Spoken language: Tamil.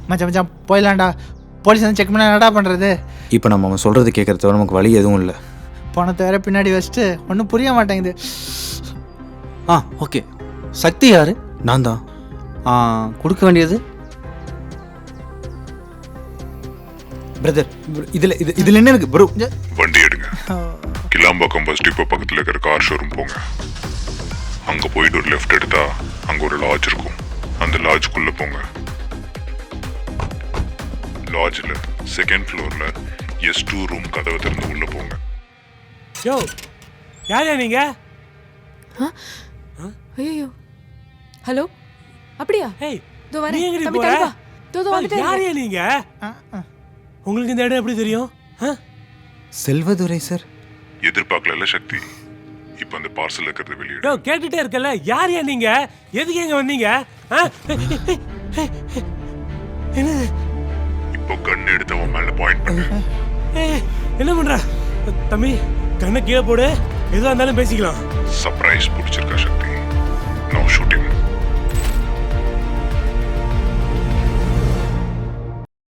மச்சான் மச்சான் போயிடலாம்டா. போலீஸ் வந்து செக் பண்ண என்னடா பண்ணுறது? இப்போ நம்ம அவன் சொல்கிறது கேட்குறத நமக்கு வழி எதுவும் இல்லை. பணத்தை வேற பின்னாடி வச்சுட்டு ஒன்றும் புரிய மாட்டேங்குது. ஓகே. சக்தி யாரு? நான் தான். கொடுக்க வேண்டியது பிரதர். இதில் என்ன இருக்கு ப்ரோ? வண்டி எடுங்க. கிளாம்பாக்கம் பஸ் டிப்போ பக்கத்தில் இருக்கிற கார் ஷோரூம் போங்க. அங்கே போயிட்டு ஒரு லெஃப்ட் எடுத்தா அங்கே ஒரு லாட்ஜ் இருக்கும். அந்த லாட்ஜுக்குள்ளே போங்க. லாட்ஜில் செகண்ட் ஃப்ளோரில் S2 ரூம் கதவை திறந்து உள்ளே போங்க. யோ யாரையா நீங்க? ஐயோ ஹலோ, அப்படியா? ஏய் தோ வரேன். நீ எங்கடி தம்பி போற? தள்ளி வா. தோ வந்துட்டே யாரையா நீங்க? உங்களுக்கு இந்த இடம் எப்படி தெரியும்? செல்வதுரை சார். எதிர்பார்க்கல சக்தி. இப்போ அந்த பார்சல் இருக்கிறது வெளியிடு. யோ கேட்டுட்டே இருக்கல, யாரையா நீங்க? எதுக்கு எங்க வந்தீங்க? என்னது? இப்போ கண் எடுத்தவன் மேல பாயிண்ட் பண்ணு. என்ன பண்ற தம்பி? கண்ணை கீழே போடு, எதுவாக இருந்தாலும் பேசிக்கலாம். சர்ப்ரைஸ் பிடிச்சிருக்கா சக்தி?